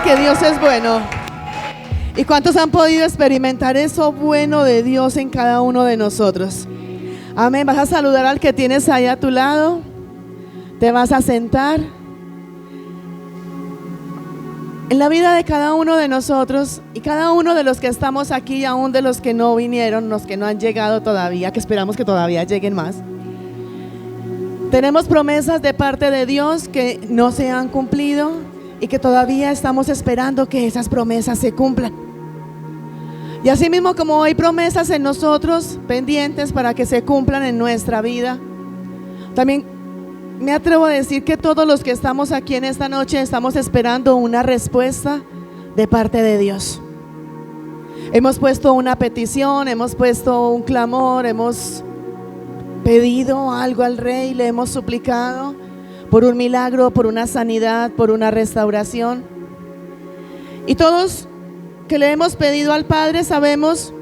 que Dios es bueno? ¿Y cuántos han podido experimentar eso bueno de Dios en cada uno de nosotros? Amén. Vas a saludar al que tienes ahí a tu lado. Te vas a sentar. En la vida de cada uno de nosotros y cada uno de los que estamos aquí y aún de los que no vinieron, los que no han llegado todavía, que esperamos que todavía lleguen más, tenemos promesas de parte de Dios que no se han cumplido y que todavía estamos esperando que esas promesas se cumplan. Y así mismo como hay promesas en nosotros pendientes para que se cumplan en nuestra vida, también me atrevo a decir que todos los que estamos aquí en esta noche estamos esperando una respuesta de parte de Dios. Hemos puesto una petición, hemos puesto un clamor, hemos pedido algo al Rey, le hemos suplicado por un milagro, por una sanidad, por una restauración. Y todos que le hemos pedido al Padre sabemos,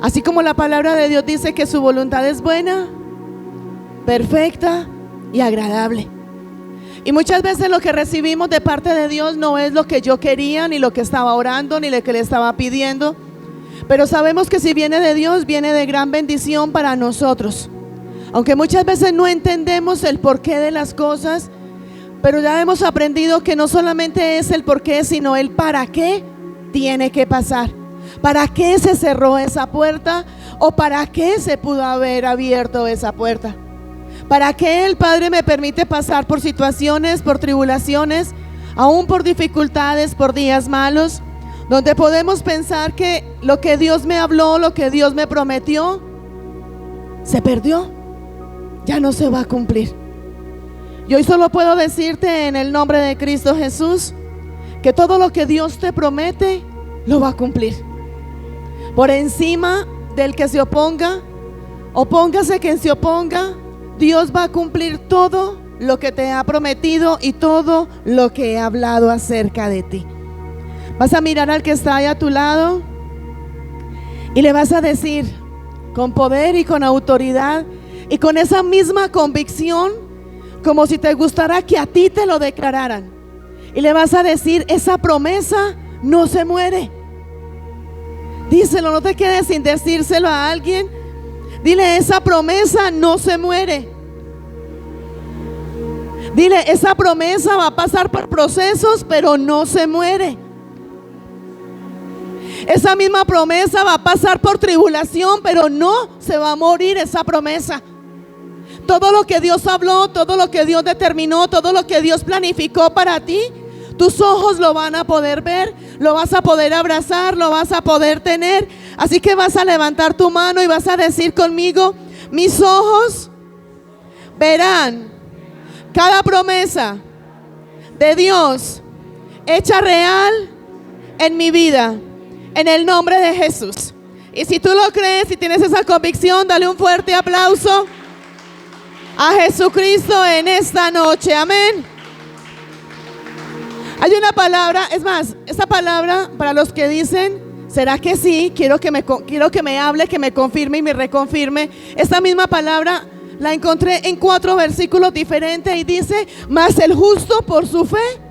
así como la palabra de Dios dice que su voluntad es buena, perfecta y agradable. Y muchas veces lo que recibimos de parte de Dios no es lo que yo quería, ni lo que estaba orando, ni lo que le estaba pidiendo, pero sabemos que si viene de Dios, viene de gran bendición para nosotros. Aunque muchas veces no entendemos el porqué de las cosas, pero ya hemos aprendido que no solamente es el porqué, sino el para qué tiene que pasar. ¿Para qué se cerró esa puerta? ¿O para qué se pudo haber abierto esa puerta? ¿Para qué el Padre me permite pasar por situaciones, por tribulaciones, aún por dificultades, por días malos, donde podemos pensar que lo que Dios me habló, lo que Dios me prometió, se perdió, ya no se va a cumplir? Y hoy solo puedo decirte en el nombre de Cristo Jesús que todo lo que Dios te promete lo va a cumplir. Por encima del que se oponga, opóngase quien se oponga, Dios va a cumplir todo lo que te ha prometido y todo lo que he hablado acerca de ti. Vas a mirar al que está ahí a tu lado y le vas a decir con poder y con autoridad y con esa misma convicción, como si te gustara que a ti te lo declararan. Y le vas a decir, esa promesa no se muere. Díselo, no te quedes sin decírselo a alguien. Dile, esa promesa no se muere. Dile, esa promesa va a pasar por procesos, pero no se muere. Esa misma promesa va a pasar por tribulación, pero no se va a morir esa promesa. Todo lo que Dios habló, todo lo que Dios determinó, todo lo que Dios planificó para ti, tus ojos lo van a poder ver, lo vas a poder abrazar, lo vas a poder tener. Así que vas a levantar tu mano y vas a decir conmigo, mis ojos verán cada promesa de Dios hecha real en mi vida, en el nombre de Jesús. Y si tú lo crees, si tienes esa convicción, dale un fuerte aplauso a Jesucristo en esta noche. Amén. Hay una palabra, es más, esta palabra para los que dicen, ¿será que sí? Quiero que me hable, que me confirme y me reconfirme. Esta misma palabra la encontré en 4 versículos diferentes y dice, mas el justo por su fe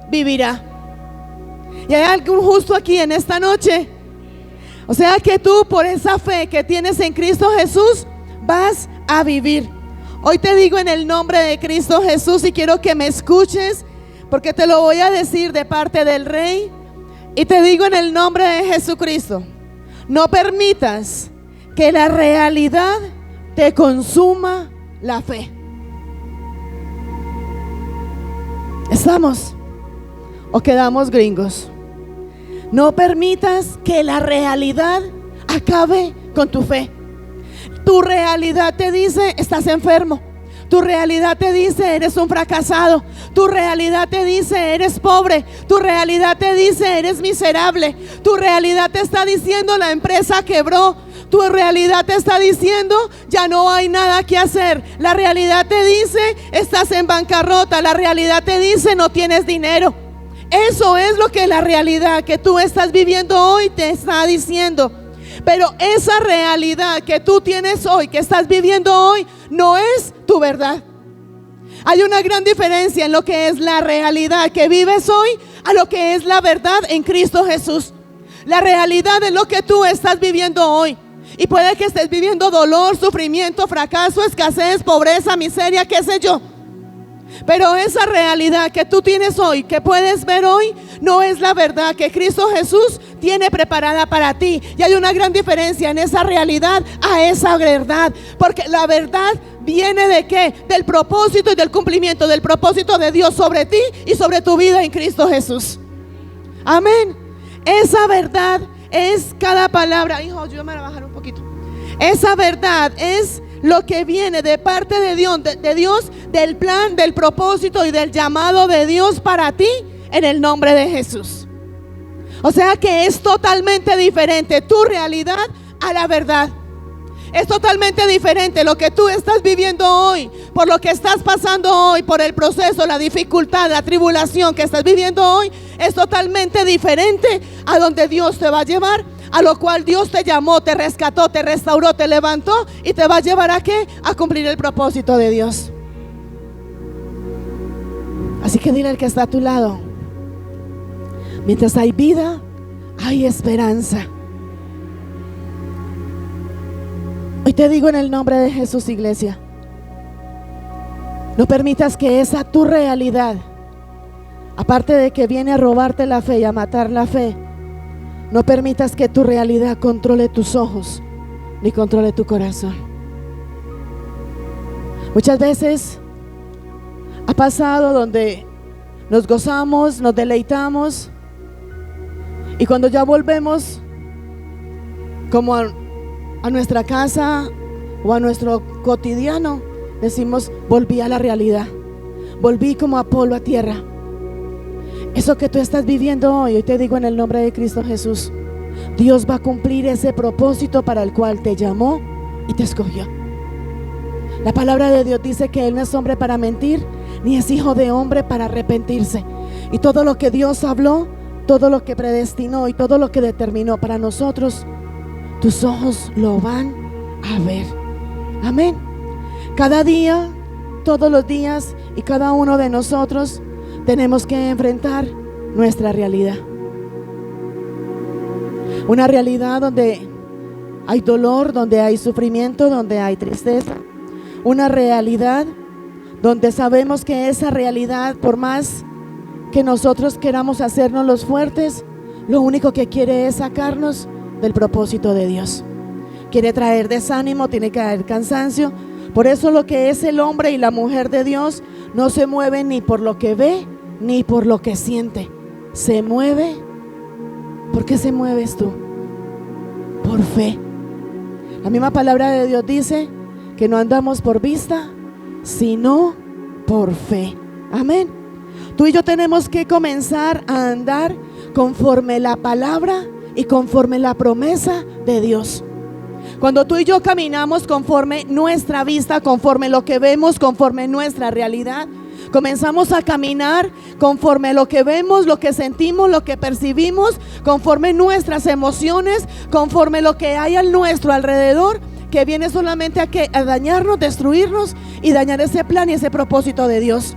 vivirá. ¿Y hay algún justo aquí en esta noche? O sea que tú por esa fe que tienes en Cristo Jesús vas a vivir. Hoy te digo en el nombre de Cristo Jesús y quiero que me escuches, porque te lo voy a decir de parte del Rey. Y te digo en el nombre de Jesucristo, no permitas que la realidad te consuma la fe. ¿Estamos o quedamos gringos? No permitas que la realidad acabe con tu fe. Tu realidad te dice, estás enfermo. Tu realidad te dice, eres un fracasado. Tu realidad te dice, eres pobre. Tu realidad te dice, eres miserable. Tu realidad te está diciendo, la empresa quebró. Tu realidad te está diciendo, ya no hay nada que hacer. La realidad te dice, estás en bancarrota. La realidad te dice, no tienes dinero. Eso es lo que la realidad que tú estás viviendo hoy te está diciendo. Pero esa realidad que tú tienes hoy, que estás viviendo hoy, no es tu verdad. Hay una gran diferencia en lo que es la realidad que vives hoy a lo que es la verdad en Cristo Jesús. La realidad es lo que tú estás viviendo hoy. Y puede que estés viviendo dolor, sufrimiento, fracaso, escasez, pobreza, miseria, qué sé yo. Pero esa realidad que tú tienes hoy, que puedes ver hoy, no es la verdad que Cristo Jesús tiene preparada para ti. Y hay una gran diferencia en esa realidad a esa verdad. Porque la verdad viene de ¿qué? Del propósito y del cumplimiento del propósito de Dios sobre ti y sobre tu vida en Cristo Jesús. Amén. Esa verdad es cada palabra. Hijo, ayúdame a bajar un poquito. Esa verdad es lo que viene de parte de Dios, del plan, del propósito y del llamado de Dios para ti en el nombre de Jesús. O sea que es totalmente diferente tu realidad a la verdad. Es totalmente diferente lo que tú estás viviendo hoy, por lo que estás pasando hoy, por el proceso, la dificultad, la tribulación que estás viviendo hoy. Es totalmente diferente a donde Dios te va a llevar, a lo cual Dios te llamó, te rescató, te restauró, te levantó y te va a llevar ¿a qué? A cumplir el propósito de Dios. Así que dile al que está a tu lado: mientras hay vida, hay esperanza. Hoy te digo en el nombre de Jesús, iglesia, no permitas que esa tu realidad, aparte de que viene a robarte la fe y a matar la fe, no permitas que tu realidad controle tus ojos ni controle tu corazón. Muchas veces ha pasado donde nos gozamos, nos deleitamos, y cuando ya volvemos como a nuestra casa o a nuestro cotidiano, decimos: volví a la realidad, volví como Apolo a tierra. Eso que tú estás viviendo hoy te digo en el nombre de Cristo Jesús, Dios va a cumplir ese propósito para el cual te llamó y te escogió. La palabra de Dios dice que Él no es hombre para mentir, ni es hijo de hombre para arrepentirse. Y todo lo que Dios habló, todo lo que predestinó y todo lo que determinó para nosotros, tus ojos lo van a ver. Amén. Cada día, todos los días y cada uno de nosotros tenemos que enfrentar nuestra realidad. Una realidad donde hay dolor, donde hay sufrimiento, donde hay tristeza. Una realidad donde sabemos que esa realidad, por más que nosotros queramos hacernos los fuertes, lo único que quiere es sacarnos del propósito de Dios. Quiere traer desánimo, tiene que traer cansancio. Por eso lo que es el hombre y la mujer de Dios no se mueve ni por lo que ve ni por lo que siente. Se mueve. ¿Por qué se mueves tú? Por fe. La misma palabra de Dios dice que no andamos por vista, sino por fe. Amén. Tú y yo tenemos que comenzar a andar conforme la palabra y conforme la promesa de Dios. Cuando tú y yo caminamos conforme nuestra vista, conforme lo que vemos, conforme nuestra realidad, comenzamos a caminar conforme lo que vemos, lo que sentimos, lo que percibimos, conforme nuestras emociones, conforme lo que hay a nuestro alrededor, que viene solamente a dañarnos, destruirnos y dañar ese plan y ese propósito de Dios.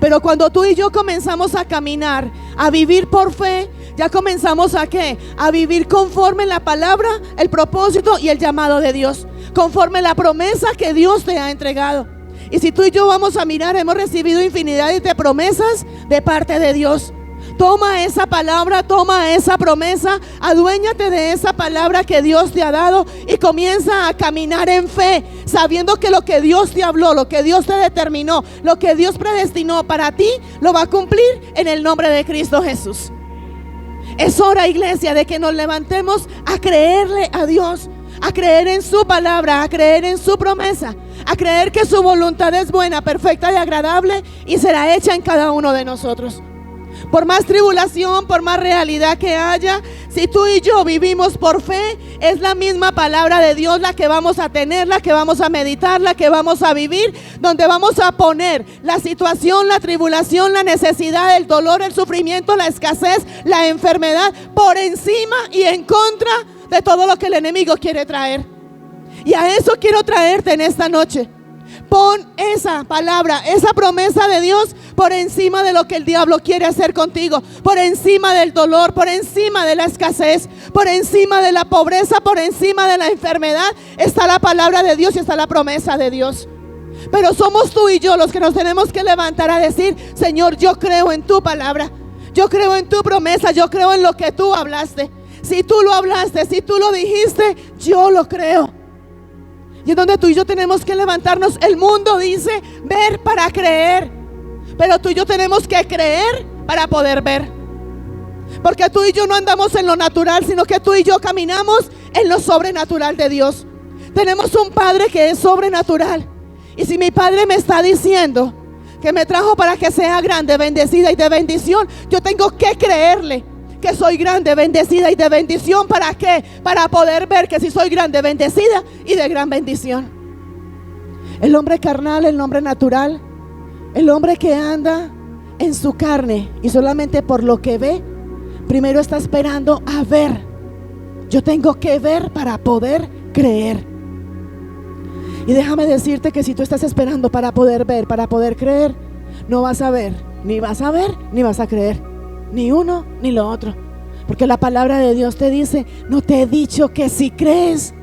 Pero cuando tú y yo comenzamos a caminar, a vivir por fe, ya comenzamos ¿a qué? A vivir conforme la palabra, el propósito y el llamado de Dios, conforme la promesa que Dios te ha entregado. Y si tú y yo vamos a mirar, hemos recibido infinidad de promesas de parte de Dios. Toma esa palabra, toma esa promesa, aduéñate de esa palabra que Dios te ha dado y comienza a caminar en fe, sabiendo que lo que Dios te habló, lo que Dios te determinó, lo que Dios predestinó para ti, lo va a cumplir en el nombre de Cristo Jesús. Es hora, iglesia, de que nos levantemos a creerle a Dios, a creer en su palabra, a creer en su promesa, a creer que su voluntad es buena, perfecta y agradable y será hecha en cada uno de nosotros. Por más tribulación, por más realidad que haya, si tú y yo vivimos por fe, es la misma palabra de Dios la que vamos a tener, la que vamos a meditar, la que vamos a vivir, donde vamos a poner la situación, la tribulación, la necesidad, el dolor, el sufrimiento, la escasez, la enfermedad, por encima y en contra de todo lo que el enemigo quiere traer. Y a eso quiero traerte en esta noche. Pon esa palabra, esa promesa de Dios por encima de lo que el diablo quiere hacer contigo, por encima del dolor, por encima de la escasez, por encima de la pobreza, por encima de la enfermedad. Está la palabra de Dios y está la promesa de Dios. Pero somos tú y yo los que nos tenemos que levantar a decir: Señor, yo creo en tu palabra, yo creo en tu promesa, yo creo en lo que tú hablaste. Si tú lo hablaste, si tú lo dijiste, yo lo creo. Y es donde tú y yo tenemos que levantarnos. El mundo dice ver para creer, pero tú y yo tenemos que creer para poder ver. Porque tú y yo no andamos en lo natural, sino que tú y yo caminamos en lo sobrenatural de Dios. Tenemos un Padre que es sobrenatural. Y si mi Padre me está diciendo que me trajo para que sea grande, bendecida y de bendición, yo tengo que creerle que soy grande, bendecida y de bendición. ¿Para qué? Para poder ver que si soy grande, bendecida y de gran bendición. El hombre carnal, el hombre natural, el hombre que anda en su carne y solamente por lo que ve, primero está esperando a ver. Yo tengo que ver para poder creer. Y déjame decirte que si tú estás esperando para poder ver, para poder creer, no vas a ver, ni vas a creer. Ni uno ni lo otro. Porque la palabra de Dios te dice: no te he dicho que si crees,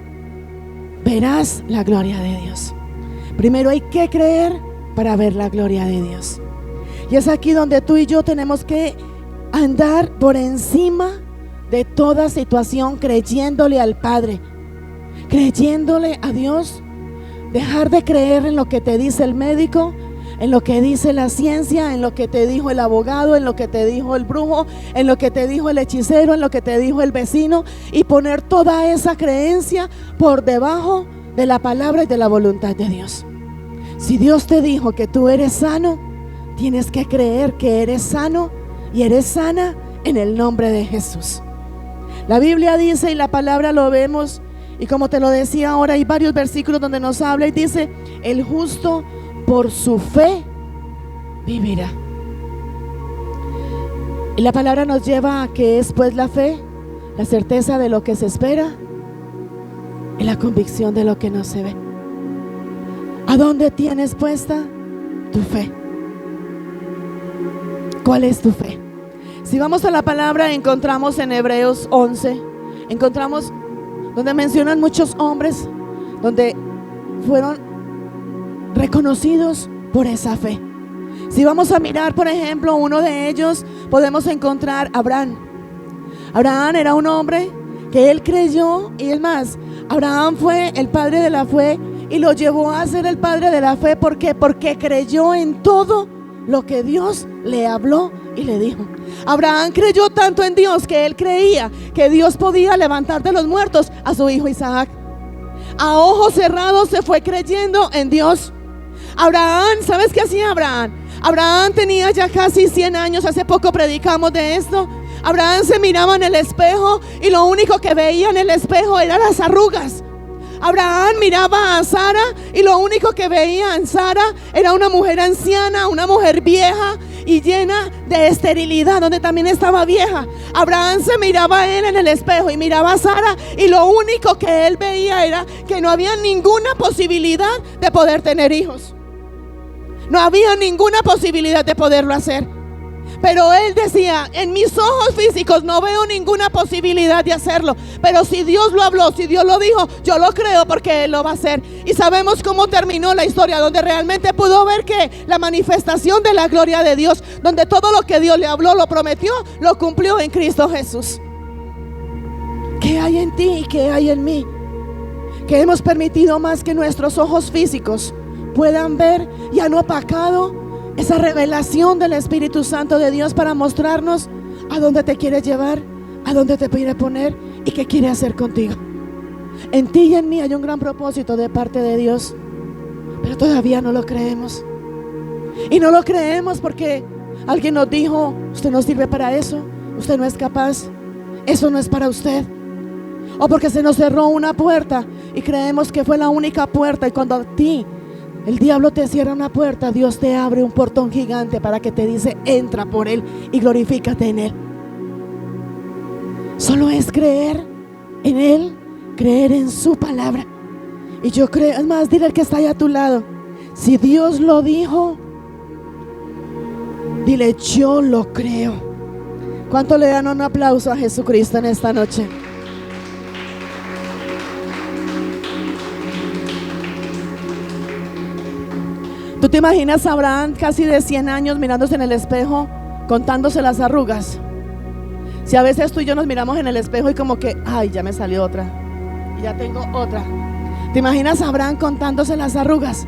verás la gloria de Dios. Primero hay que creer para ver la gloria de Dios. Y es aquí donde tú y yo tenemos que andar por encima de toda situación, creyéndole al Padre, creyéndole a Dios. Dejar de creer en lo que te dice el médico, en lo que dice la ciencia, en lo que te dijo el abogado, en lo que te dijo el brujo, en lo que te dijo el hechicero, en lo que te dijo el vecino, y poner toda esa creencia por debajo de la palabra y de la voluntad de Dios. Si Dios te dijo que tú eres sano, tienes que creer que eres sano y eres sana en el nombre de Jesús. La Biblia dice, y la palabra lo vemos, y como te lo decía ahora, hay varios versículos donde nos habla y dice: el justo por su fe vivirá. Y la palabra nos lleva a que es pues la fe, la certeza de lo que se espera y la convicción de lo que no se ve. ¿A dónde tienes puesta tu fe? ¿Cuál es tu fe? Si vamos a la palabra, encontramos en Hebreos 11, encontramos donde mencionan muchos hombres donde fueron reconocidos por esa fe. Si vamos a mirar, por ejemplo, uno de ellos, podemos encontrar a Abraham. Abraham era un hombre que él creyó, y es más, Abraham fue el padre de la fe y lo llevó a ser el padre de la fe. ¿Por qué? Porque creyó en todo lo que Dios le habló y le dijo. Abraham creyó tanto en Dios que él creía que Dios podía levantar de los muertos a su hijo Isaac. A ojos cerrados se fue creyendo en Dios. Abraham, ¿sabes qué hacía Abraham? Abraham tenía ya casi 100 años, hace poco predicamos de esto. Abraham se miraba en el espejo y lo único que veía en el espejo eran las arrugas. Abraham miraba a Sara y lo único que veía en Sara era una mujer anciana, una mujer vieja y llena de esterilidad, donde también estaba vieja. Abraham se miraba a él en el espejo y miraba a Sara y lo único que él veía era que no había ninguna posibilidad de poder tener hijos. No había ninguna posibilidad de poderlo hacer. Pero él decía: en mis ojos físicos no veo ninguna posibilidad de hacerlo, pero si Dios lo habló, si Dios lo dijo, yo lo creo porque Él lo va a hacer. Y sabemos cómo terminó la historia, donde realmente pudo ver que la manifestación de la gloria de Dios, donde todo lo que Dios le habló, lo prometió, lo cumplió en Cristo Jesús. ¿Qué hay en ti y qué hay en mí? Que hemos permitido más que nuestros ojos físicos puedan ver y han opacado esa revelación del Espíritu Santo de Dios para mostrarnos a dónde te quiere llevar, a dónde te quiere poner y qué quiere hacer contigo. En ti y en mí hay un gran propósito de parte de Dios, pero todavía no lo creemos. Y no lo creemos porque alguien nos dijo: usted no sirve para eso, usted no es capaz, eso no es para usted. O porque se nos cerró una puerta y creemos que fue la única puerta, y cuando a ti el diablo te cierra una puerta, Dios te abre un portón gigante para que te dice: entra por él y glorifícate en él. Solo es creer en él, creer en su palabra. Y yo creo, es más, dile al que está ahí a tu lado: Si Dios lo dijo, dile, yo lo creo. ¿Cuánto le dan un aplauso a Jesucristo en esta noche? ¿Tú te imaginas a Abraham casi de 100 años mirándose en el espejo, contándose las arrugas? Si a veces tú y yo nos miramos en el espejo y como que, ay, ya me salió otra, y ya tengo otra. ¿Te imaginas a Abraham contándose las arrugas?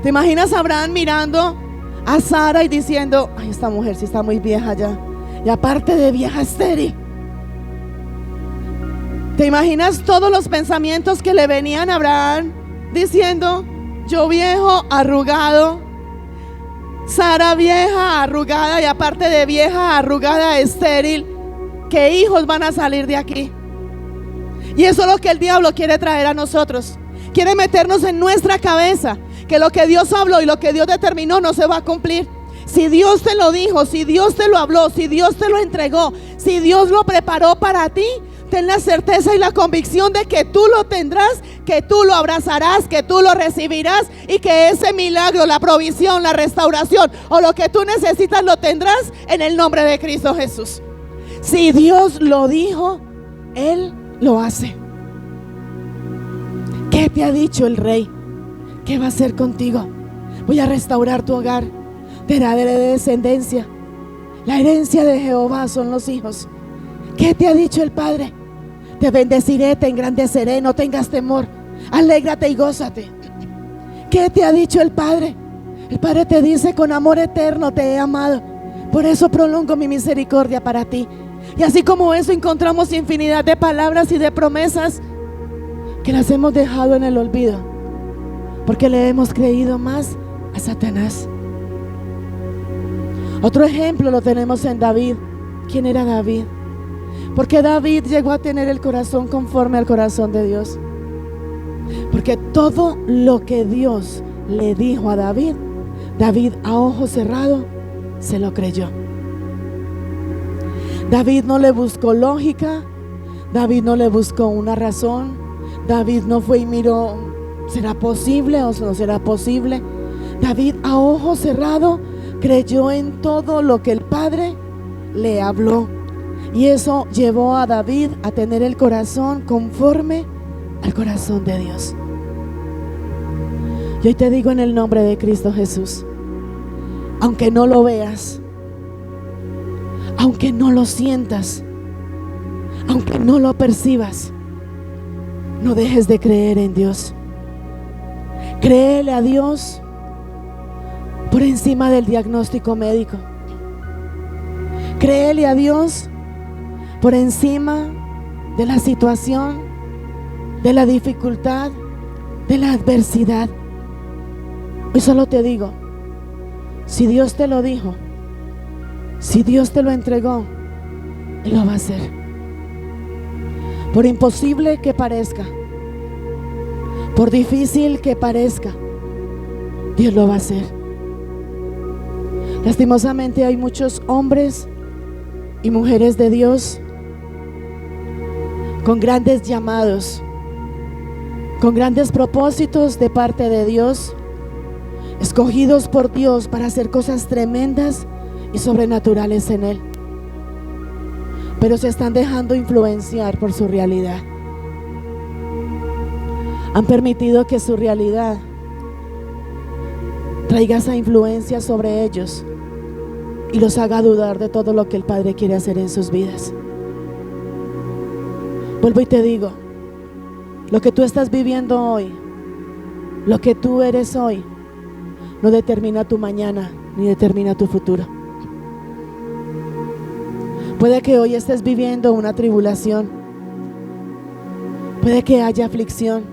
¿Te imaginas a Abraham mirando a Sara y diciendo, ay, esta mujer sí está muy vieja ya, y aparte de vieja, estéril? ¿Te imaginas todos los pensamientos que le venían a Abraham diciendo, yo viejo, arrugado, Sara vieja, arrugada, y aparte de vieja, arrugada, estéril? ¿Qué hijos van a salir de aquí? Y eso es lo que el diablo quiere traer a nosotros. Quiere meternos en nuestra cabeza que lo que Dios habló y lo que Dios determinó no se va a cumplir. Si Dios te lo dijo, si Dios te lo habló, si Dios te lo entregó, si Dios lo preparó para ti, ten la certeza y la convicción de que tú lo tendrás, que tú lo abrazarás, que tú lo recibirás, y que ese milagro, la provisión, la restauración o lo que tú necesitas lo tendrás en el nombre de Cristo Jesús. Si Dios lo dijo, Él lo hace. ¿Qué te ha dicho el Rey? ¿Qué va a hacer contigo? Voy a restaurar tu hogar, te daré descendencia. La herencia de Jehová son los hijos. ¿Qué te ha dicho el Padre? Te bendeciré, te engrandeceré, no tengas temor, alégrate y gózate. ¿Qué te ha dicho el Padre? El Padre te dice, con amor eterno te he amado, por eso prolongo mi misericordia para ti. Y así como eso encontramos infinidad de palabras y de promesas que las hemos dejado en el olvido, porque le hemos creído más a Satanás. Otro ejemplo lo tenemos en David. ¿Quién era David? Porque David llegó a tener el corazón conforme al corazón de Dios. Porque todo lo que Dios le dijo a David, David a ojo cerrado se lo creyó. David no le buscó lógica, David no le buscó una razón, David no fue y miró, ¿será posible o no será posible? David a ojo cerrado creyó en todo lo que el Padre le habló. Y eso llevó a David a tener el corazón conforme al corazón de Dios. Y hoy te digo en el nombre de Cristo Jesús, aunque no lo veas, aunque no lo sientas, aunque no lo percibas, no dejes de creer en Dios. Créele a Dios por encima del diagnóstico médico. Créele a Dios por encima de la situación, de la dificultad, de la adversidad. Hoy solo te digo, si Dios te lo dijo, si Dios te lo entregó, Él lo va a hacer. Por imposible que parezca, por difícil que parezca, Dios lo va a hacer. Lastimosamente hay muchos hombres y mujeres de Dios con grandes llamados, con grandes propósitos de parte de Dios, escogidos por Dios para hacer cosas tremendas y sobrenaturales en Él, pero se están dejando influenciar por su realidad. Han permitido que su realidad traiga esa influencia sobre ellos y los haga dudar de todo lo que el Padre quiere hacer en sus vidas. Vuelvo y te digo, lo que tú estás viviendo hoy, lo que tú eres hoy, no determina tu mañana ni determina tu futuro. Puede que hoy estés viviendo una tribulación, puede que haya aflicción,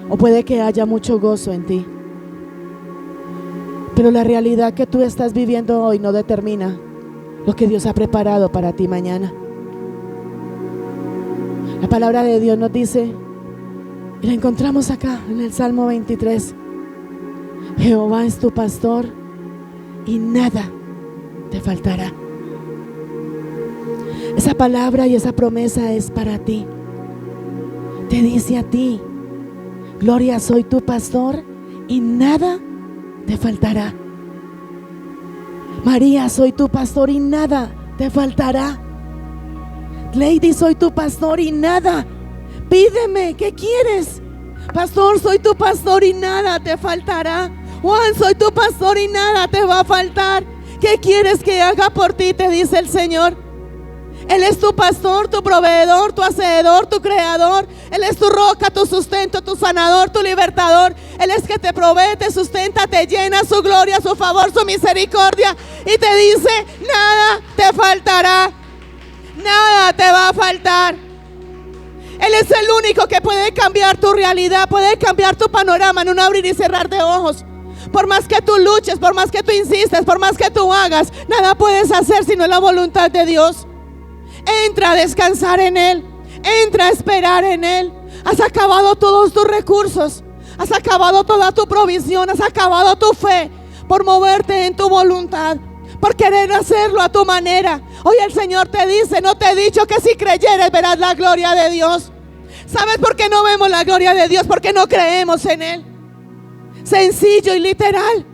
o puede que haya mucho gozo en ti, pero la realidad que tú estás viviendo hoy no determina lo que Dios ha preparado para ti mañana. La palabra de Dios nos dice, y la encontramos acá en el Salmo 23, Jehová es tu pastor y nada te faltará. Esa palabra y esa promesa es para ti. Te dice a ti, Gloria, soy tu pastor y nada te faltará. María, soy tu pastor y nada te faltará. Lady, soy tu pastor y nada. Pídeme, ¿qué quieres? Pastor, soy tu pastor y nada te faltará. Juan, soy tu pastor y nada te va a faltar. ¿Qué quieres que haga por ti? Te dice el Señor. Él es tu pastor, tu proveedor, tu hacedor, tu creador. Él es tu roca, tu sustento, tu sanador, tu libertador. Él es que te provee, te sustenta, te llena, su gloria, su favor, su misericordia. Y te dice, nada te faltará. Nada te va a faltar. Él es el único que puede cambiar tu realidad, puede cambiar tu panorama en un abrir y cerrar de ojos. Por más que tú luches, por más que tú insistes, por más que tú hagas, nada puedes hacer sino la voluntad de Dios. Entra a descansar en Él, entra a esperar en Él. Has acabado todos tus recursos, has acabado toda tu provisión, has acabado tu fe por moverte en tu voluntad, por querer hacerlo a tu manera. Hoy el Señor te dice, no te he dicho que si creyeres verás la gloria de Dios. ¿Sabes por qué no vemos la gloria de Dios? Porque no creemos en Él. Sencillo y literal.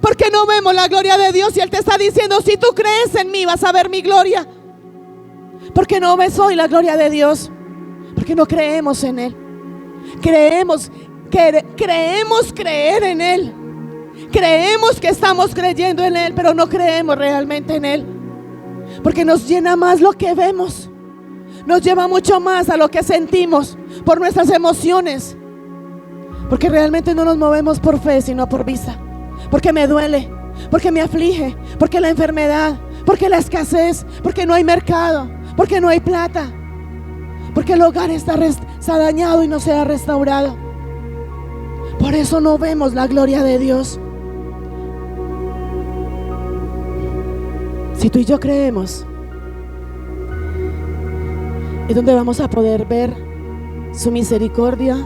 Porque no vemos la gloria de Dios y Él te está diciendo, si tú crees en mí vas a ver mi gloria. Porque no ves hoy la gloria de Dios, porque no creemos en Él. Creemos creer en Él. Creemos que estamos creyendo en Él, pero no creemos realmente en Él. Porque nos llena más lo que vemos, nos lleva mucho más a lo que sentimos por nuestras emociones. Porque realmente no nos movemos por fe, sino por vista. Porque me duele, porque me aflige, porque la enfermedad, porque la escasez, porque no hay mercado, porque no hay plata, porque el hogar está dañado y no se ha restaurado. Por eso no vemos la gloria de Dios. Si tú y yo creemos, es donde vamos a poder ver su misericordia,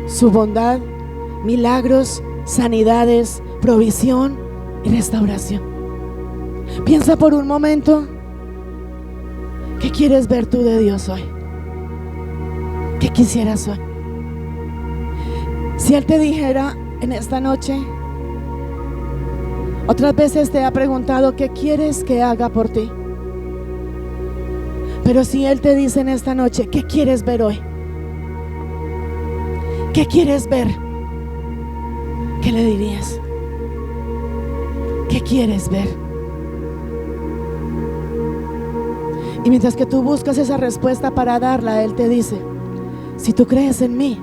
su bondad, milagros, sanidades, provisión y restauración. Piensa por un momento, ¿qué quieres ver tú de Dios hoy? ¿Qué quisieras hoy? Si Él te dijera en esta noche, otras veces te ha preguntado qué quieres que haga por ti. Pero si Él te dice en esta noche, ¿qué quieres ver hoy? ¿Qué quieres ver? ¿Qué le dirías? ¿Qué quieres ver? Y mientras que tú buscas esa respuesta para darla, Él te dice, si tú crees en mí,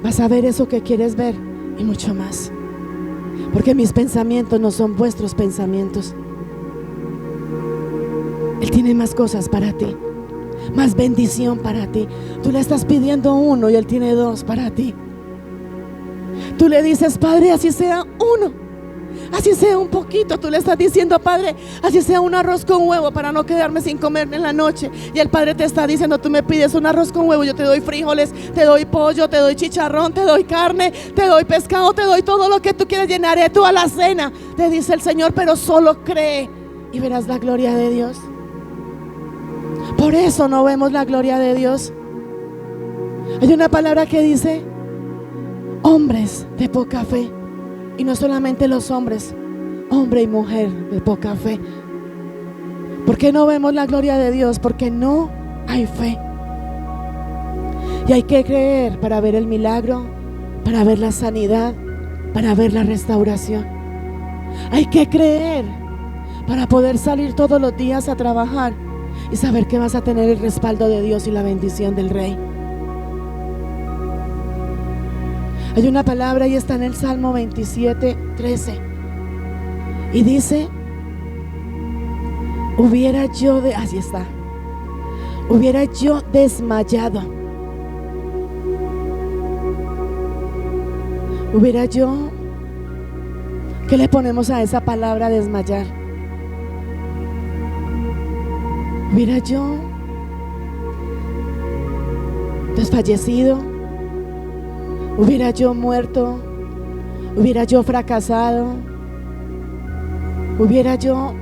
vas a ver eso que quieres ver y mucho más. Porque mis pensamientos no son vuestros pensamientos. Él tiene más cosas para ti, más bendición para ti. Tú le estás pidiendo uno y Él tiene dos para ti. Tú le dices, Padre, así sea uno, así sea un poquito. Tú le estás diciendo, Padre, así sea un arroz con huevo para no quedarme sin comer en la noche. Y el Padre te está diciendo, tú me pides un arroz con huevo, yo te doy frijoles, te doy pollo, te doy chicharrón, te doy carne, te doy pescado, te doy todo lo que tú quieras. Llenaré tú a la cena, te dice el Señor, pero solo cree y verás la gloria de Dios. Por eso no vemos la gloria de Dios. Hay una palabra que dice hombres de poca fe. Y no solamente los hombres, hombre y mujer de poca fe. ¿Por qué no vemos la gloria de Dios? Porque no hay fe. Y hay que creer para ver el milagro, para ver la sanidad, para ver la restauración. Hay que creer para poder salir todos los días a trabajar y saber que vas a tener el respaldo de Dios y la bendición del Rey. Hay una palabra y está en el Salmo 27:13 y dice, hubiera yo desmayado, hubiera yo, ¿qué le ponemos a esa palabra desmayar? Hubiera yo desfallecido, hubiera yo muerto, hubiera yo fracasado, hubiera yo,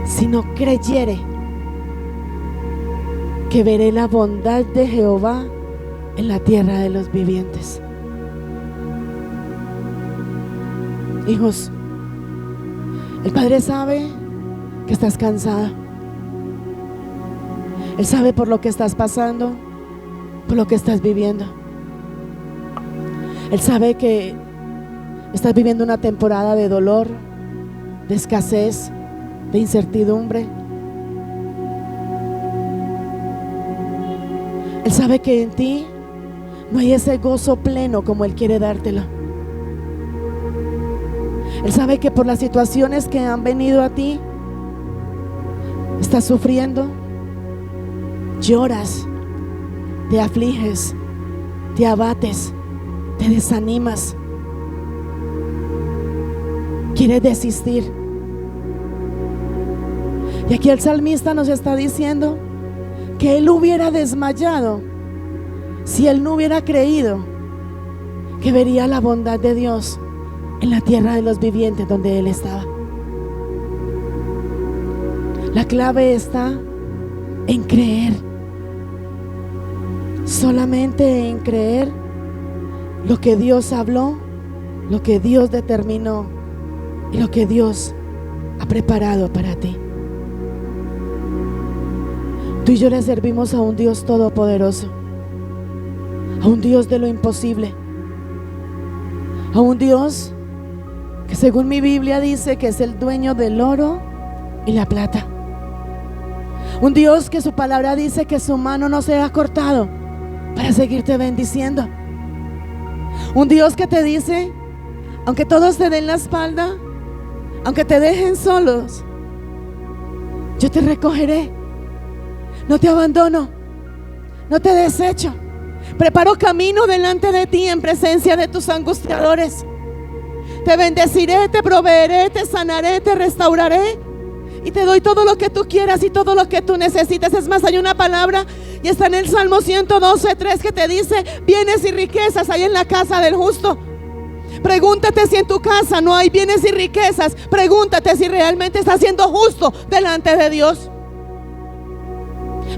si no creyere que veré la bondad de Jehová en la tierra de los vivientes. Hijos, el Padre sabe que estás cansada. Él sabe por lo que estás pasando, por lo que estás viviendo. Él sabe que estás viviendo una temporada de dolor, de escasez, de incertidumbre. Él sabe que en ti no hay ese gozo pleno como Él quiere dártelo. Él sabe que por las situaciones que han venido a ti, estás sufriendo, lloras, te afliges, te abates, te desanimas, quieres desistir. Y aquí el salmista nos está diciendo que él hubiera desmayado si él no hubiera creído que vería la bondad de Dios en la tierra de los vivientes donde él estaba. La clave está en creer, solamente en creer lo que Dios habló, lo que Dios determinó y lo que Dios ha preparado para ti. Tú y yo le servimos a un Dios todopoderoso, a un Dios de lo imposible, a un Dios que según mi Biblia dice que es el dueño del oro y la plata. Un Dios que su palabra dice que su mano no se ha cortado para seguirte bendiciendo. Un Dios que te dice, aunque todos te den la espalda, aunque te dejen solos, yo te recogeré, no te abandono, no te desecho. Preparo camino delante de ti en presencia de tus angustiadores. Te bendeciré, te proveeré, te sanaré, te restauraré y te doy todo lo que tú quieras y todo lo que tú necesites. Es más, hay una palabra y está en el Salmo 112:3 que te dice: bienes y riquezas hay en la casa del justo. Pregúntate si en tu casa no hay bienes y riquezas. Pregúntate si realmente estás siendo justo delante de Dios.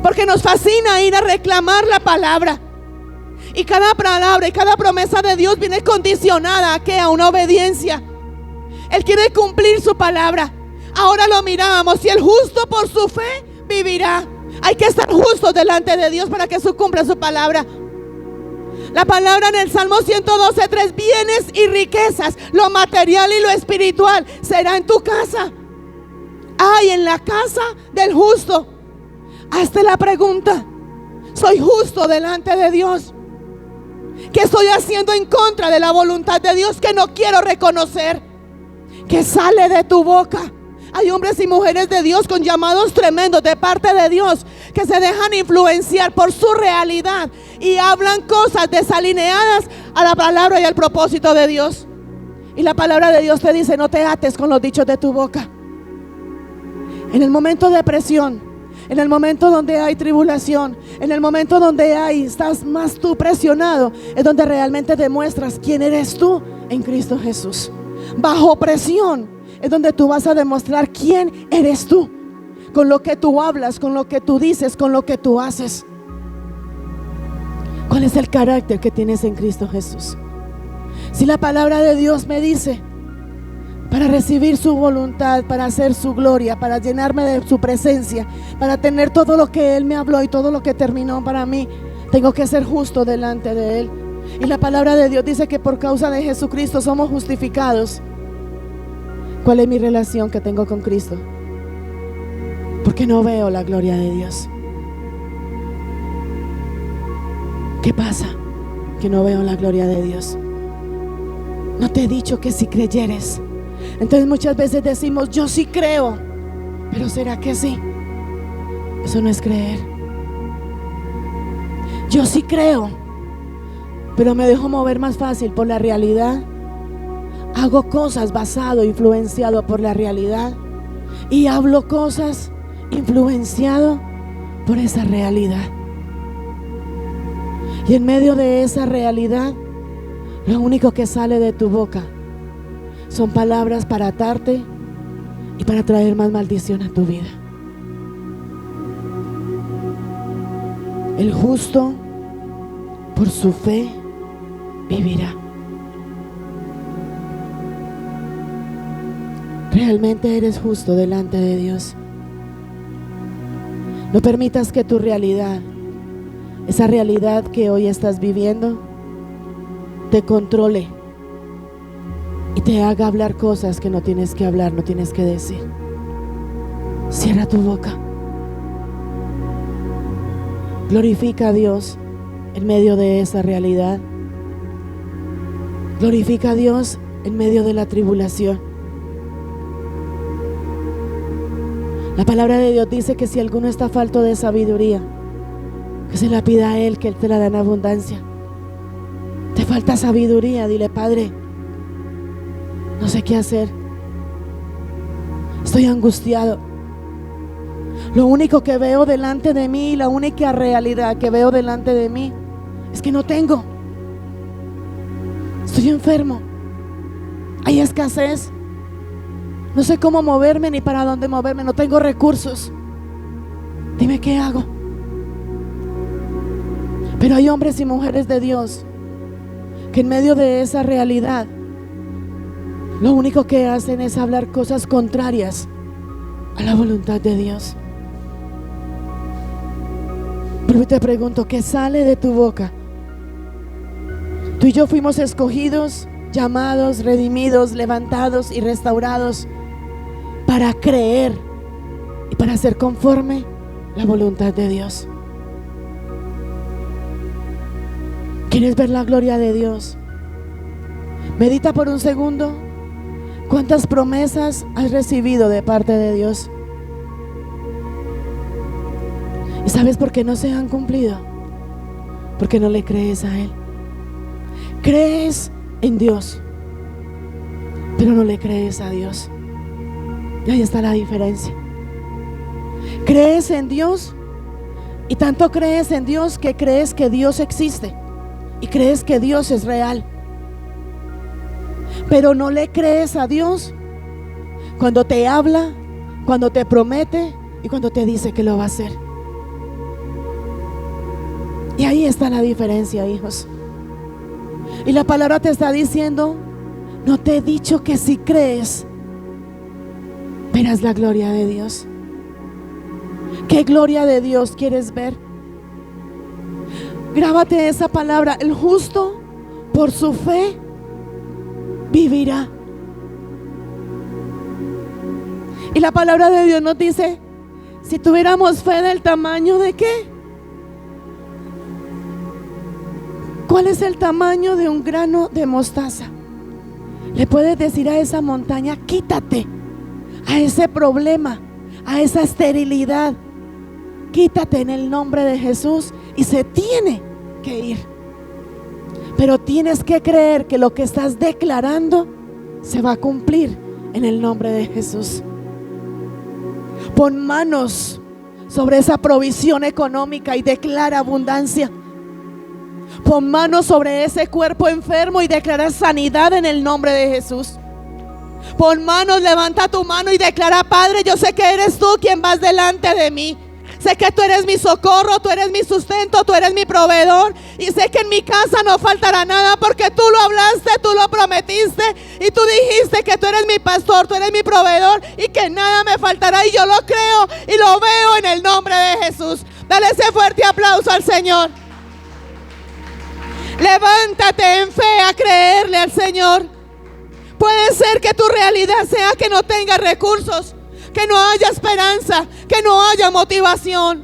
Porque nos fascina ir a reclamar la palabra. Y cada palabra y cada promesa de Dios viene condicionada ¿a qué? A una obediencia. Él quiere cumplir su palabra. Ahora lo mirábamos: si el justo por su fe vivirá. Hay que estar justos delante de Dios para que se cumpla su palabra. La palabra en el Salmo 112:3: bienes y riquezas, lo material y lo espiritual será en tu casa. Ay, en la casa del justo. Hazte la pregunta: ¿soy justo delante de Dios? ¿Qué estoy haciendo en contra de la voluntad de Dios que no quiero reconocer? ¿Qué sale de tu boca? Hay hombres y mujeres de Dios con llamados tremendos de parte de Dios que se dejan influenciar por su realidad y hablan cosas desalineadas a la palabra y al propósito de Dios. Y la palabra de Dios te dice: no te ates con los dichos de tu boca. En el momento de presión, en el momento donde hay tribulación, en el momento donde estás más tú presionado, es donde realmente demuestras quién eres tú en Cristo Jesús. Bajo presión es donde tú vas a demostrar quién eres tú, con lo que tú hablas, con lo que tú dices, con lo que tú haces. ¿Cuál es el carácter que tienes en Cristo Jesús? Si la palabra de Dios me dice: para recibir su voluntad, para hacer su gloria, para llenarme de su presencia, para tener todo lo que Él me habló y todo lo que terminó para mí, tengo que ser justo delante de Él. Y la palabra de Dios dice que por causa de Jesucristo somos justificados. ¿Cuál es mi relación que tengo con Cristo? Porque no veo la gloria de Dios. ¿Qué pasa? Que no veo la gloria de Dios. No te he dicho que si creyeres. Entonces muchas veces decimos: yo sí creo, pero ¿será que sí? Eso no es creer. Yo sí creo, pero me dejo mover más fácil por la realidad. Hago cosas basado, influenciado por la realidad, y hablo cosas influenciado por esa realidad. Y en medio de esa realidad, lo único que sale de tu boca son palabras para atarte y para traer más maldición a tu vida. El justo por su fe vivirá. realmente eres justo delante de Dios. No permitas que tu realidad, esa realidad que hoy estás viviendo, te controle y te haga hablar cosas que no tienes que hablar, no tienes que decir. Cierra tu boca. Glorifica a Dios en medio de esa realidad. Glorifica a Dios en medio de la tribulación. La palabra de Dios dice que si alguno está falto de sabiduría, que se la pida a Él, que Él te la da en abundancia. Te falta sabiduría, dile: Padre, no sé qué hacer, estoy angustiado. Lo único que veo delante de mí, la única realidad que veo delante de mí es que no tengo. Estoy enfermo, hay escasez, no sé cómo moverme ni para dónde moverme, no tengo recursos. Dime qué hago. Pero hay hombres y mujeres de Dios que en medio de esa realidad lo único que hacen es hablar cosas contrarias a la voluntad de Dios. Pero te pregunto, ¿qué sale de tu boca? Tú y yo fuimos escogidos, llamados, redimidos, levantados y restaurados para creer y para ser conforme la voluntad de Dios. ¿Quieres ver la gloria de Dios? Medita por un segundo. ¿Cuántas promesas has recibido de parte de Dios? ¿Y sabes por qué no se han cumplido? Porque no le crees a Él. Crees en Dios, pero no le crees a Dios. Y ahí está la diferencia. Crees en Dios, y tanto crees en Dios que crees que Dios existe y crees que Dios es real. Pero no le crees a Dios cuando te habla, cuando te promete y cuando te dice que lo va a hacer. Y ahí está la diferencia, hijos. Y la palabra te está diciendo: no te he dicho que si crees verás la gloria de Dios. ¿Qué gloria de Dios quieres ver? Grábate esa palabra: el justo por su fe vivirá. Y la palabra de Dios nos dice: si tuviéramos fe del tamaño de ¿qué? ¿Cuál es el tamaño de un grano de mostaza? Le puedes decir a esa montaña: quítate, a ese problema, a esa esterilidad, quítate en el nombre de Jesús, y se tiene que ir. Pero tienes que creer que lo que estás declarando se va a cumplir en el nombre de Jesús. Pon manos sobre esa provisión económica y declara abundancia. Pon manos sobre ese cuerpo enfermo y declara sanidad en el nombre de Jesús. Pon manos, levanta tu mano y declara: Padre, yo sé que eres tú quien vas delante de mí. Sé que tú eres mi socorro, tú eres mi sustento, tú eres mi proveedor. Y sé que en mi casa no faltará nada, porque tú lo hablaste, tú lo prometiste. Y tú dijiste que tú eres mi pastor, tú eres mi proveedor, y que nada me faltará. Y yo lo creo y lo veo en el nombre de Jesús. Dale ese fuerte aplauso al Señor. Levántate en fe a creerle al Señor. Puede ser que tu realidad sea que no tengas recursos, que no haya esperanza, que no haya motivación.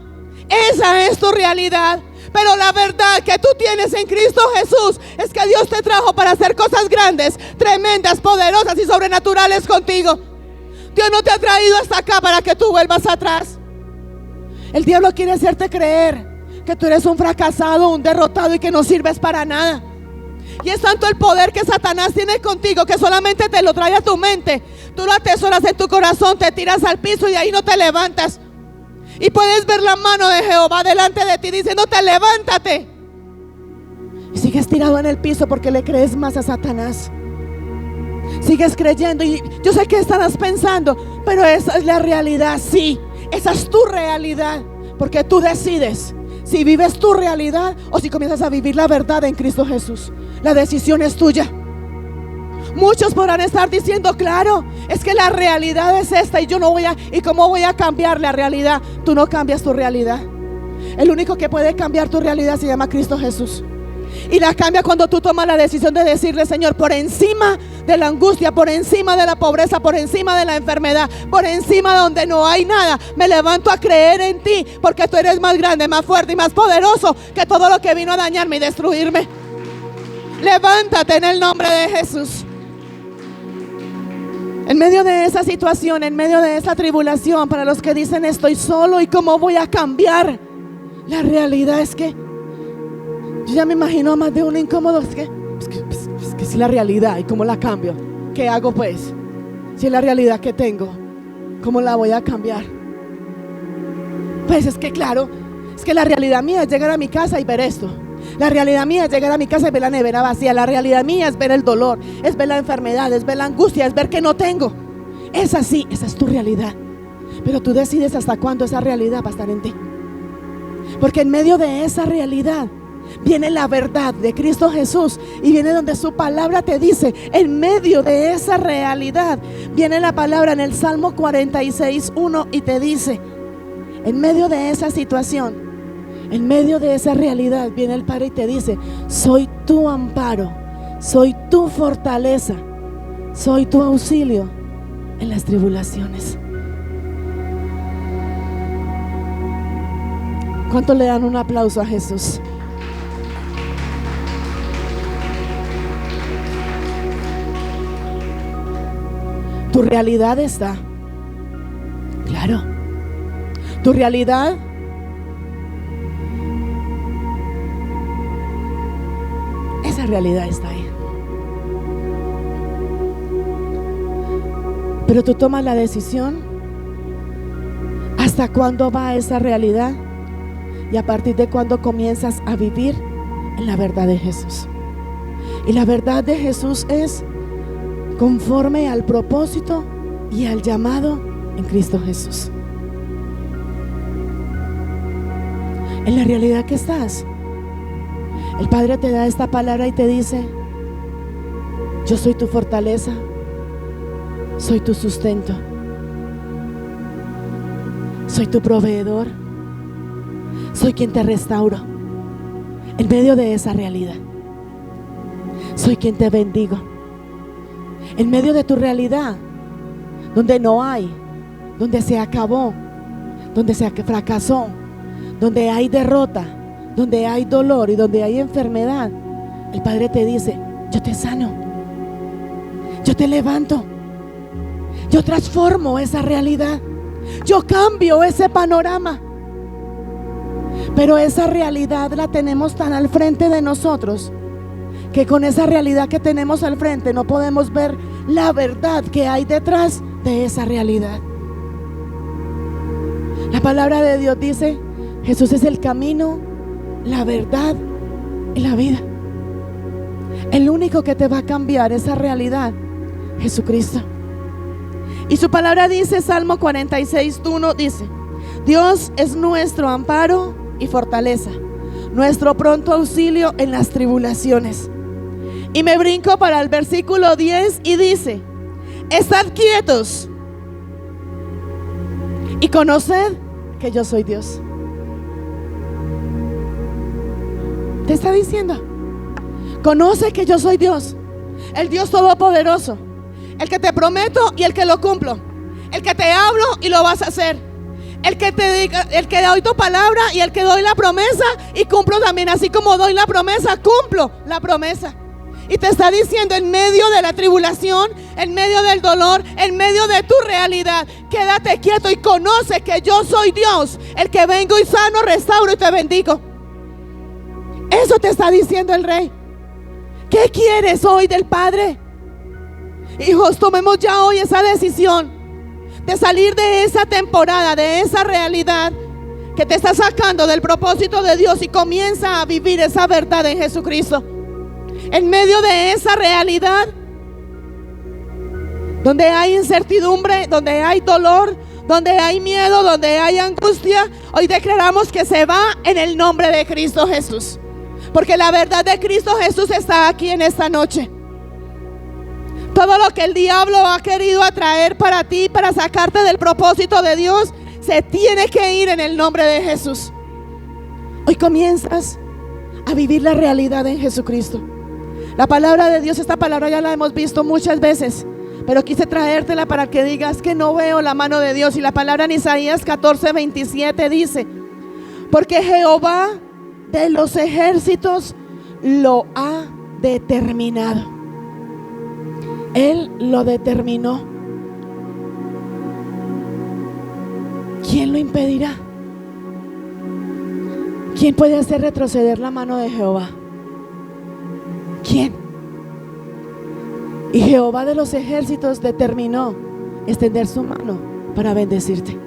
Esa es tu realidad. Pero la verdad que tú tienes en Cristo Jesús es que Dios te trajo para hacer cosas grandes, tremendas, poderosas y sobrenaturales contigo. Dios no te ha traído hasta acá para que tú vuelvas atrás. El diablo quiere hacerte creer que tú eres un fracasado, un derrotado y que no sirves para nada. Y es tanto el poder que Satanás tiene contigo que solamente te lo trae a tu mente. Tú lo atesoras en tu corazón, te tiras al piso y de ahí no te levantas. Y puedes ver la mano de Jehová delante de ti diciéndote: levántate. Y sigues tirado en el piso porque le crees más a Satanás. Sigues creyendo, y yo sé que estarás pensando, pero esa es la realidad. Sí, esa es tu realidad, porque tú decides si vives tu realidad o si comienzas a vivir la verdad en Cristo Jesús. La decisión es tuya. Muchos podrán estar diciendo, claro, es que la realidad es esta y yo no voy a, ¿y cómo voy a cambiar la realidad? Tú no cambias tu realidad. El único que puede cambiar tu realidad se llama Cristo Jesús. Y la cambia cuando tú tomas la decisión de decirle, Señor, por encima de la angustia, por encima de la pobreza, por encima de la enfermedad, por encima de donde no hay nada, me levanto a creer en ti, porque tú eres más grande, más fuerte y más poderoso que todo lo que vino a dañarme y destruirme. Levántate en el nombre de Jesús. En medio de esa situación, en medio de esa tribulación, para los que dicen estoy solo y cómo voy a cambiar, la realidad es que yo ya me imagino a más de uno incómodo. Es que si la realidad, ¿y cómo la cambio? ¿Qué hago pues? Si es la realidad que tengo, ¿cómo la voy a cambiar? Pues es que claro, es que la realidad mía es llegar a mi casa y ver esto. La realidad mía es llegar a mi casa y ver la nevera vacía. La realidad mía es ver el dolor, es ver la enfermedad, es ver la angustia, es ver que no tengo. Es así, esa es tu realidad. Pero tú decides hasta cuándo esa realidad va a estar en ti. Porque en medio de esa realidad viene la verdad de Cristo Jesús, y viene donde su palabra te dice, en medio de esa realidad viene la palabra en el Salmo 46:1 y te dice, en medio de esa situación, en medio de esa realidad viene el Padre y te dice, soy tu amparo, soy tu fortaleza, soy tu auxilio en las tribulaciones. ¿Cuánto le dan un aplauso a Jesús? Tu realidad está, claro, tu realidad esa realidad está ahí. Pero tú tomas la decisión hasta cuándo va esa realidad y a partir de cuándo comienzas a vivir en la verdad de Jesús. Y la verdad de Jesús es conforme al propósito y al llamado en Cristo Jesús. En la realidad que estás, el Padre te da esta palabra y te dice, yo soy tu fortaleza, soy tu sustento, soy tu proveedor, soy quien te restauro en medio de esa realidad, soy quien te bendigo. En medio de tu realidad, donde no hay, donde se acabó, donde se fracasó, donde hay derrota, donde hay dolor y donde hay enfermedad, el Padre te dice, yo te sano, yo te levanto, yo transformo esa realidad, yo cambio ese panorama. Pero esa realidad la tenemos tan al frente de nosotros que con esa realidad que tenemos al frente no podemos ver la verdad que hay detrás de esa realidad. La palabra de Dios dice, Jesús es el camino, la verdad y la vida. El único que te va a cambiar esa realidad, Jesucristo. Y su palabra dice, Salmo 46:1 dice, Dios es nuestro amparo y fortaleza, nuestro pronto auxilio en las tribulaciones. Y me brinco para el versículo 10 y dice, estad quietos y conoced que yo soy Dios. Te está diciendo, conoce que yo soy Dios, el Dios todopoderoso, el que te prometo y el que lo cumplo, el que te hablo y lo vas a hacer, el que te diga, el que doy tu palabra y el que doy la promesa y cumplo también, así como doy la promesa, cumplo la promesa. Y te está diciendo, en medio de la tribulación, en medio del dolor, en medio de tu realidad, quédate quieto y conoce que yo soy Dios, el que vengo y sano, restauro y te bendigo. Eso te está diciendo el Rey. ¿Qué quieres hoy del Padre? Hijos, tomemos ya hoy esa decisión de salir de esa temporada, de esa realidad que te está sacando del propósito de Dios, y comienza a vivir esa verdad en Jesucristo. En medio de esa realidad donde hay incertidumbre, donde hay dolor, donde hay miedo, donde hay angustia, hoy declaramos que se va en el nombre de Cristo Jesús, porque la verdad de Cristo Jesús está aquí en esta noche. todo lo que el diablo ha querido atraer para ti, para sacarte del propósito de Dios, se tiene que ir en el nombre de Jesús. Hoy comienzas a vivir la realidad en Jesucristo. La palabra de Dios, esta palabra ya la hemos visto muchas veces, pero quise traértela para que digas que no veo la mano de Dios. Y la palabra en Isaías 14:27 dice: porque Jehová de los ejércitos lo ha determinado. Él lo determinó. ¿Quién lo impedirá? ¿Quién puede hacer retroceder la mano de Jehová? ¿Quién? Y Jehová de los ejércitos determinó extender su mano para bendecirte.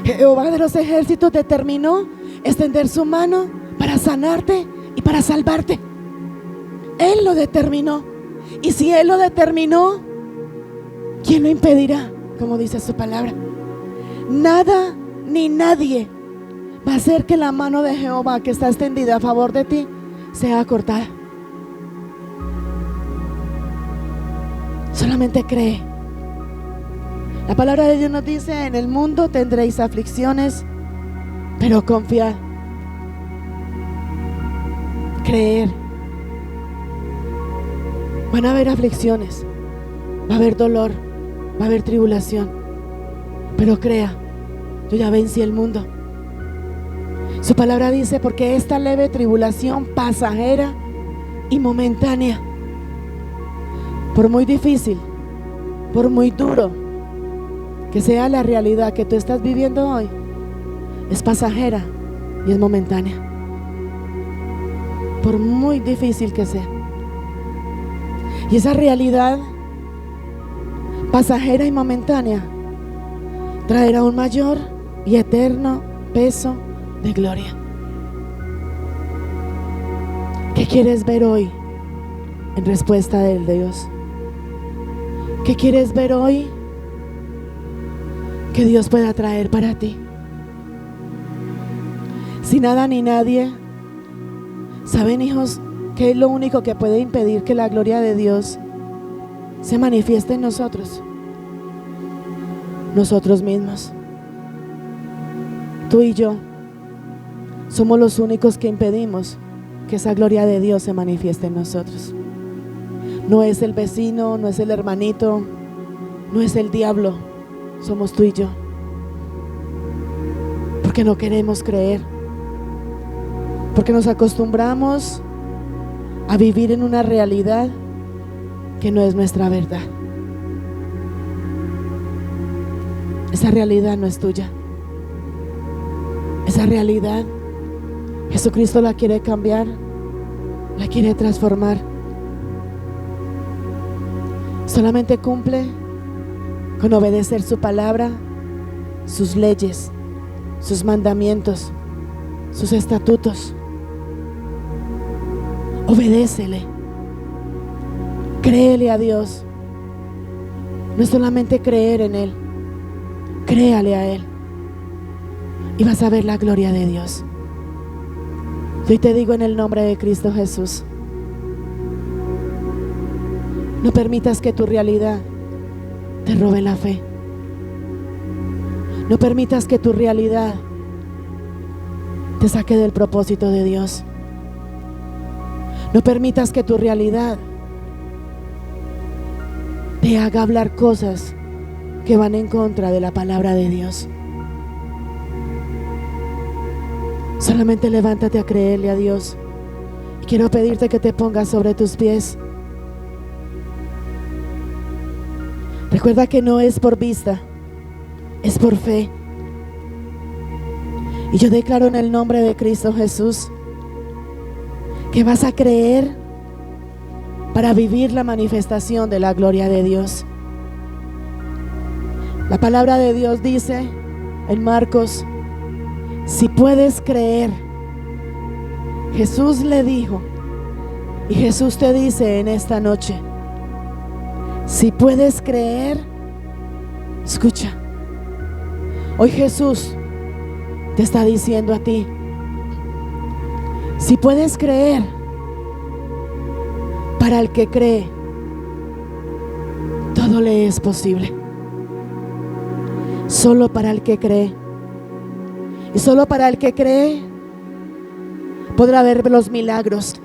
Jehová de los ejércitos determinó extender su mano para sanarte y para salvarte. Él lo determinó. Y si Él lo determinó, ¿quién lo impedirá? Como dice su palabra. Nada ni nadie va a hacer que la mano de Jehová que está extendida a favor de ti sea cortada. Solamente cree. La palabra de Dios nos dice: en el mundo tendréis aflicciones, pero confiad. Creer. Van a haber aflicciones, va a haber dolor, va a haber tribulación, pero crea, yo ya vencí el mundo. Su palabra dice: porque esta leve tribulación pasajera y momentánea, por muy difícil, por muy duro que sea la realidad que tú estás viviendo hoy, es pasajera y es momentánea. Por muy difícil que sea. Y esa realidad pasajera y momentánea traerá un mayor y eterno peso de gloria. ¿Qué quieres ver hoy en respuesta del Dios? ¿Qué quieres ver hoy que Dios pueda traer para ti? Si nada ni nadie, ¿saben, hijos, qué es lo único que puede impedir que la gloria de Dios se manifieste en nosotros? Nosotros mismos. Tú y yo somos los únicos que impedimos que esa gloria de Dios se manifieste en nosotros. No es el vecino, no es el hermanito, no es el diablo, somos tú y yo. Porque no queremos creer, porque nos acostumbramos a vivir en una realidad que no es nuestra verdad. Esa realidad no es tuya. Esa realidad Jesucristo la quiere cambiar, la quiere transformar. Solamente cumple con obedecer su palabra, sus leyes, sus mandamientos, sus estatutos. Obedécele. Créele a Dios. No es solamente creer en Él, créale a Él y vas a ver la gloria de Dios. Hoy te digo en el nombre de Cristo Jesús: no permitas que tu realidad te robe la fe. No permitas que tu realidad te saque del propósito de Dios. No permitas que tu realidad te haga hablar cosas que van en contra de la palabra de Dios. Solamente levántate a creerle a Dios. Y quiero pedirte que te pongas sobre tus pies. Recuerda que no es por vista, es por fe. Y yo declaro en el nombre de Cristo Jesús que vas a creer para vivir la manifestación de la gloria de Dios. La palabra de Dios dice en Marcos: si puedes creer. Jesús le dijo, y Jesús te dice en esta noche: si puedes creer, escucha. Hoy Jesús te está diciendo a ti: si puedes creer, para el que cree, todo le es posible. Solo para el que cree. Y solo para el que cree podrá ver los milagros.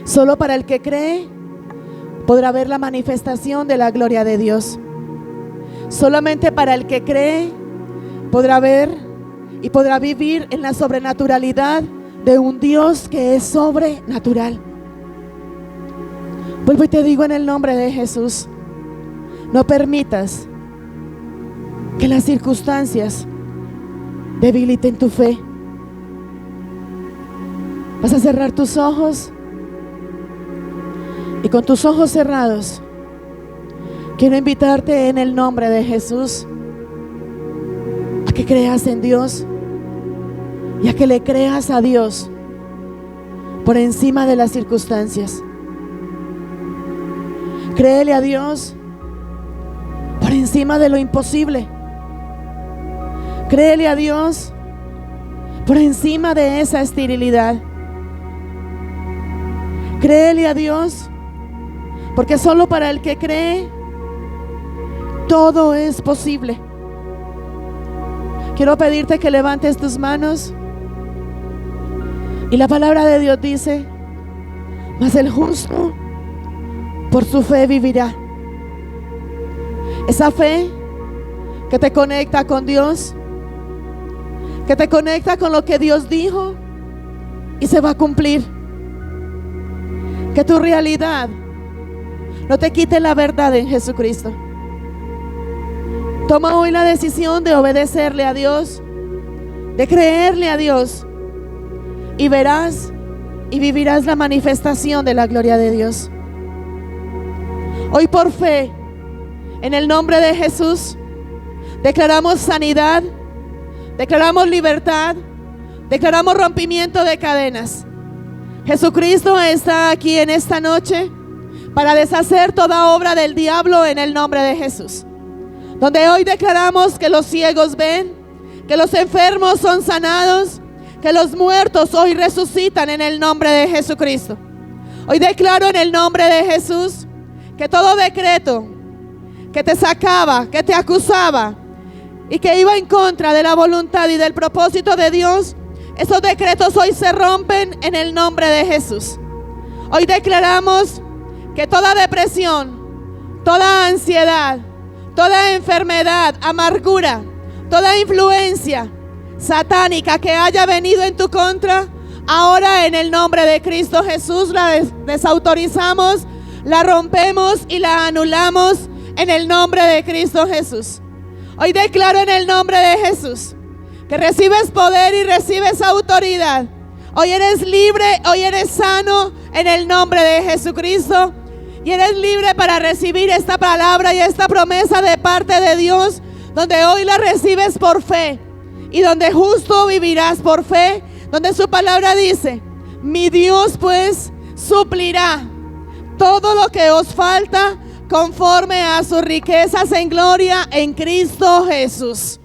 Solo para el que cree podrá ver la manifestación de la gloria de Dios. Solamente para el que cree podrá ver y podrá vivir en la sobrenaturalidad de un Dios que es sobrenatural. Vuelvo y te digo en el nombre de Jesús, no permitas que las circunstancias debiliten tu fe. Vas a cerrar tus ojos y con tus ojos cerrados quiero invitarte en el nombre de Jesús a que creas en Dios y a que le creas a Dios por encima de las circunstancias. Créele a Dios por encima de lo imposible. Créele a Dios por encima de esa esterilidad. Créele a Dios porque solo para el que cree todo es posible. Quiero pedirte que levantes tus manos y la palabra de Dios dice: mas el justo por su fe vivirá. Esa fe que te conecta con Dios, que te conecta con lo que Dios dijo y se va a cumplir. Que tu realidad no te quite la verdad en Jesucristo. Toma hoy la decisión de obedecerle a Dios, de creerle a Dios, y verás y vivirás la manifestación de la gloria de Dios. Hoy por fe, en el nombre de Jesús, declaramos sanidad, declaramos libertad, declaramos rompimiento de cadenas. Jesucristo está aquí en esta noche para deshacer toda obra del diablo en el nombre de Jesús. Donde hoy declaramos que los ciegos ven, que los enfermos son sanados, que los muertos hoy resucitan en el nombre de Jesucristo. Hoy declaro en el nombre de Jesús que todo decreto que te sacaba, que te acusaba y que iba en contra de la voluntad y del propósito de Dios, esos decretos hoy se rompen en el nombre de Jesús. Hoy declaramos que toda depresión, toda ansiedad, toda enfermedad, amargura, toda influencia satánica que haya venido en tu contra, ahora en el nombre de Cristo Jesús la desautorizamos, la rompemos y la anulamos en el nombre de Cristo Jesús. Hoy declaro en el nombre de Jesús que recibes poder y recibes autoridad. Hoy eres libre, hoy eres sano en el nombre de Jesucristo. Y eres libre para recibir esta palabra y esta promesa de parte de Dios, donde hoy la recibes por fe y donde justo vivirás por fe, donde su palabra dice: mi Dios pues suplirá todo lo que os falta conforme a sus riquezas en gloria en Cristo Jesús.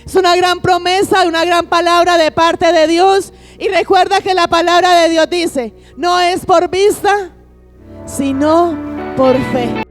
Es una gran promesa, una gran palabra de parte de Dios. Y recuerda que la palabra de Dios dice: no es por vista, sino por fe.